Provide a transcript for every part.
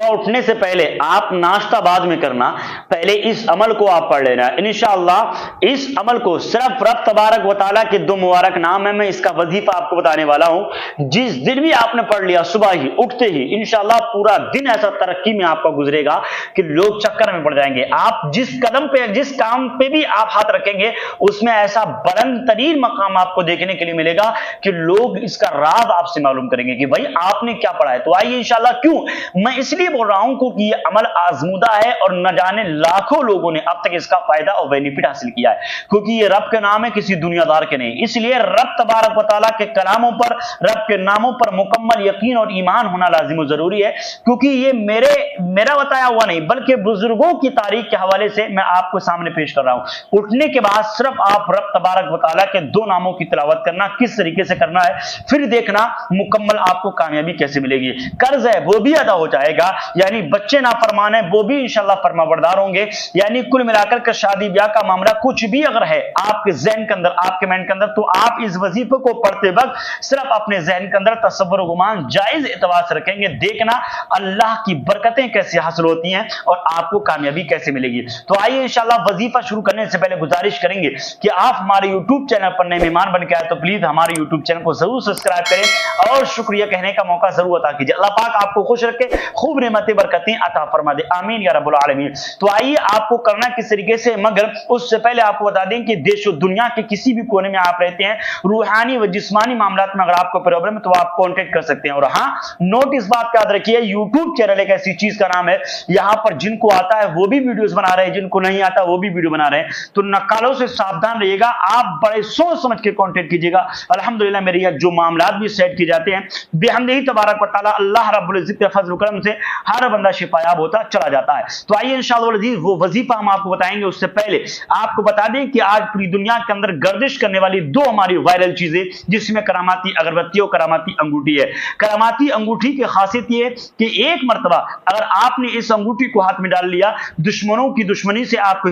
उठने से पहले आप नाश्ता बाद में करना, पहले इस अमल को आप पढ़ लेना। इंशाअल्लाह इस अमल को सिर्फ रब तबारक व तआला के 2 मुबारक नाम है, मैं इसका वजीफा आपको बताने वाला हूं। जिस दिन भी आपने पढ़ लिया सुबह ही उठते ही, इंशाअल्लाह पूरा दिन ऐसा तरक्की में आपका गुजरेगा कि लोग चक्कर में पड़ जाएंगे। आप जिस कदम पे, जिस काम पे भी आप हाथ रखेंगे उसमें ऐसा बुलंद तरीन मकाम आपको देखने के लिए मिलेगा कि लोग इसका राज आपसे मालूम करेंगे कि भाई आपने क्या पढ़ा है। तो आइए इंशाअल्लाह, क्यों मैं इसलिए बोल रहा हूं क्योंकि ये अमल आजमूदा है और न जाने लाखों लोगों ने अब तक इसका फायदा और बेनिफिट हासिल किया है, क्योंकि ये रब के नाम है, किसी दुनियादार के नहीं। इसलिए रब तबारक व तआला के कलामों पर, रब के नामों पर मुकम्मल यकीन और ईमान होना लाजिम जरूरी है, क्योंकि ये मेरा बताया हुआ नहीं बल्कि बुजुर्गों की तारीख के हवाले से मैं आपको सामने पेश कर रहा हूं। उठने के बाद सिर्फ आप रब तबारक व तआला के 2 नामों की तिलावत करना, किस तरीके से करना है, फिर देखना मुकम्मल आपको कामयाबी कैसे मिलेगी। कर्ज है वो भी अदा हो जाएगा, यानी बच्चे नाफरमान है वो भी इंशाअल्लाह फरमाबरदार होंगे। यानी कुल मिलाकर के शादी ब्याह का मामला कुछ भी अगर है आपके जहन के अंदर, आपके माइंड के अंदर, तो आप इस वजीफे को पढ़ते वक्त सिर्फ अपने जहन के अंदर तसव्वुर गुमान जायज एतबार से रखेंगे। देखना अल्लाह की बरकतें कैसे हासिल होती हैं और आपको कामयाबी कैसे मिलेगी। तो आइए इंशाअल्लाह वजीफा शुरू करने से पहले गुजारिश करेंगे कि आप हमारे यूट्यूब चैनल पर नए मेहमान बन के आए तो प्लीज हमारे यूट्यूब चैनल को जरूर सब्सक्राइब करें और शुक्रिया कहने का मौका जरूर अता कीजिए। अल्लाह पाक आपको खुश रखे, खूब नेमतें बरकतें अता फरमा दे, आमीन या रब्बुल आलमीन। तो आइए आपको करना किस तरीके से, मगर उससे पहले आपको बता दें कि देश और दुनिया के किसी भी कोने में आप रहते हैं, रूहानी व जिस्मानी मामलात में अगर आपको प्रॉब्लम है तो आप कॉन्टेक्ट कर सकते हैं। और हाँ, नोट इस बात का याद रखिए, यूट्यूब चैनल एक ऐसी चीज का नाम है, यहाँ पर जिनको आता है वो भी वीडियोस बना रहे हैं, जिनको नहीं आता वो भी वीडियो बना रहे हैं। तो नकालों से सावधान रहिएगा, आप बड़े सोच समझ के कॉन्टेक्ट कीजिएगा। अल्हम्दुलिल्लाह मेरे यहाँ जो मामलात भी सेट किए जाते हैं बेहमदिही तबारक व तआला अल्लाह रब्बुल इज्जत के फजल करम से हर बंदा शिफायाब होता चला जाता है। तो आइए इंशाअल्लाह अज़ीज़ वो वजीफा हम आपको बताएंगे। उससे पहले आपको बता दें कि आज पूरी दुनिया के अंदर गर्दिश करने वाली 2 हमारी वायरल चीजें, जिसमें करामाती अगरबत्ती और करामाती अंगूठी है। करामाती अंगूठी की खासियत ये है कि एक मरतबा अगर आपने इस अंगूठी को हाथ में डाल लिया, दुश्मनों की दुश्मनी से आपको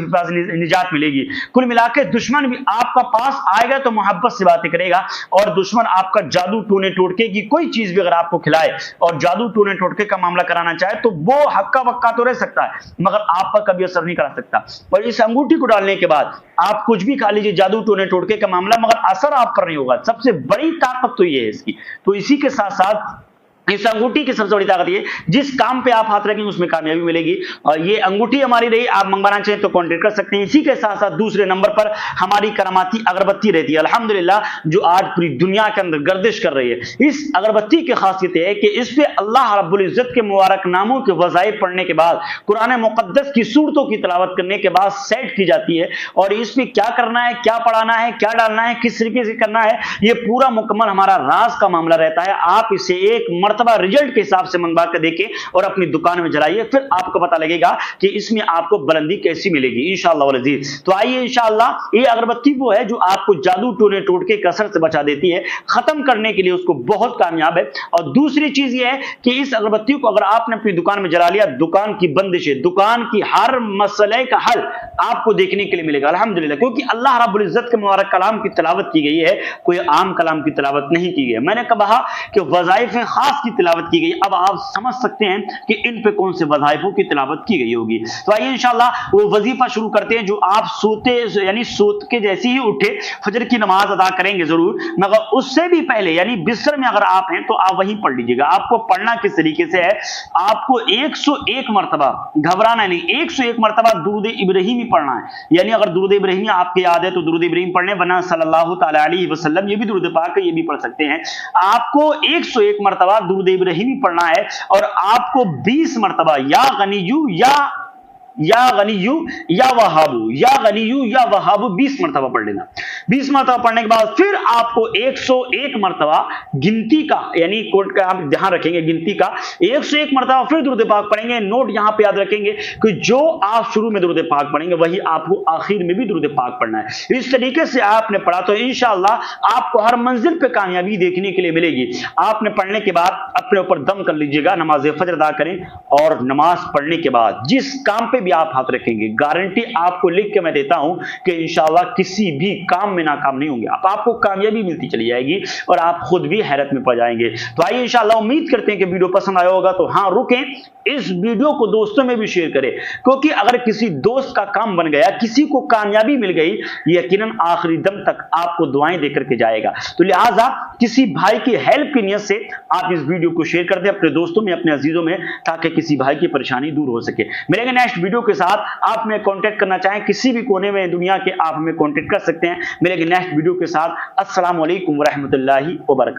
निजात मिलेगी। कुल मिलाकर दुश्मन भी आपका पास आएगा तो मोहब्बत से बातें करेगा, और दुश्मन आपका जादू टोने टोटके की कोई चीज भी अगर आपको खिलाए और जादू टोने टोटके का मामला कराना चाहे तो वो हक्का बक्का तो रह सकता है मगर आप पर कभी असर नहीं करा सकता। और इस अंगूठी को डालने के बाद आप कुछ भी खा लीजिए, जादू टोने टोटके का मामला, मगर असर आप पर नहीं होगा। सबसे बड़ी ताकत तो ये है इसकी। तो इसी के साथ साथ इस अंगूठी की सबसे बड़ी ताकत ये, जिस काम पे आप हाथ रखेंगे उसमें कामयाबी मिलेगी। और ये अंगूठी हमारी रही, आप मंगवाना चाहें तो कांटेक्ट कर सकते हैं। इसी के साथ साथ दूसरे नंबर पर हमारी करामाती अगरबत्ती रहती है, अल्हम्दुलिल्लाह, जो आज पूरी दुनिया के अंदर गर्दिश कर रही है। इस अगरबत्ती की खासियत है कि इस पे अल्लाह रब्बुल इज्जत के मुबारक नामों के वज़ाइफ पढ़ने के बाद, कुरान मुक़द्दस की सूरतों की तिलावत करने के बाद सेट की जाती है। और इस पे क्या करना है, क्या पढ़ाना है, क्या डालना है, किस तरीके से करना है, ये पूरा मुकम्मल हमारा राज का मामला रहता है। आप इसे एक मरतबा रिजल्ट के हिसाब से मंगवा कर देखें और अपनी दुकान में जलाइए, फिर आपको पता लगेगा कि इसमें आपको बुलंदी कैसी मिलेगी इंशाअल्लाह वल अज़ीज़। तो आइए इंशाअल्लाह, ये अगरबत्ती वो है जो आपको जादू टोने टोटके कसर से बचा देती है, खत्म करने के लिए उसको बहुत कामयाब है। और दूसरी चीज ये है कि इस अगरबत्ती को अगर आपने अपनी दुकान में जला लिया, दुकान की बंदिश है, दुकान की हर मसले का हल आपको देखने के लिए मिलेगा अल्हम्दुलिल्लाह, क्योंकि अल्लाह रब्बुल इज्जत के मुबारक कलाम की तिलावत की गई है, कोई आम कलाम की तिलावत नहीं की गई है। मैंने कहा कि वज़ाइफ खास की तिलावत की गई, अब आप समझ सकते हैं कि इन पे कौन से वज़ाइफों की तिलावत की गई होगी। तो आइए इंशाअल्लाह वो वजीफा शुरू करते हैं जो आप सोत के जैसे ही उठे फजर की नमाज अदा करेंगे जरूर, मगर उससे भी पहले यानी बिस्तर में अगर आप हैं तो आप वहीं पढ़ लीजिएगा। आपको पढ़ना किस तरीके से है, आपको 101 मरतबा, घबराना नहीं, 101 मरतबा दुरूद इब्राहिमी पढ़ना है। यानी अगर दुरूद इब्राहिमी आपके याद है तो दुरूद इब्राहिम पढ़ने, वरना सल्लल्लाहु तआला अलैहि वसल्लम, ये भी दुरूद पाक है, ये भी पढ़ सकते हैं। आपको 101 मरतबा दुरूद इब्राहिमी पढ़ना है और आपको 20 मरतबा या गनियू या वहाबू, या गनियू या वहाबू 20 मरतबा पढ़ लेना। 20 मरतबा पढ़ने के बाद फिर आपको 101 मरतबा गिनती का, यानी कोड का आप ध्यान रखेंगे, गिनती का 101 मरतबा फिर दुरूद पाक पढ़ेंगे। नोट यहां पे याद रखेंगे कि जो आप शुरू में दुरूद पाक पढ़ेंगे वही आपको आखिर में भी दुरूद पाक पढ़ना है। इस तरीके से आपने पढ़ा तो इंशाअल्लाह आपको हर मंजिल पे कामयाबी देखने के लिए मिलेगी। आपने पढ़ने के बाद अपने ऊपर दम कर लीजिएगा, नमाज फजर अदा करें और नमाज पढ़ने के बाद जिस काम पे भी आप हाथ रखेंगे, गारंटी आपको लिख के मैं देता हूं कि इंशाल्लाह किसी भी काम में नाकाम नहीं होंगे, आपको कामयाबी मिलती चली जाएगी और आप खुद भी हैरत में पड़ जाएंगे। तो आइए इंशाल्लाह उम्मीद करते हैं कि वीडियो पसंद आया होगा। तो हाँ रुकें, इस वीडियो को दोस्तों में भी शेयर करें, क्योंकि अगर किसी दोस्त का काम बन गया, किसी को कामयाबी मिल गई, यकीनन आखिरी दम तक आपको दुआएं देकर के जाएगा। तो लिहाजा किसी भाई की हेल्प की नियत से आप इस वीडियो को शेयर कर दें अपने दोस्तों में, अपने अजीजों में, ताकि किसी भाई की परेशानी दूर हो सके। मिलेंगे नेक्स्ट वीडियो के साथ। आप हमें कांटेक्ट करना चाहें किसी भी कोने में दुनिया के, आप हमें कांटेक्ट कर सकते हैं। मिलेंगे नेक्स्ट वीडियो के साथ। अस्सलाम वालेकुम व रहमतुल्लाहि व बरकातहू।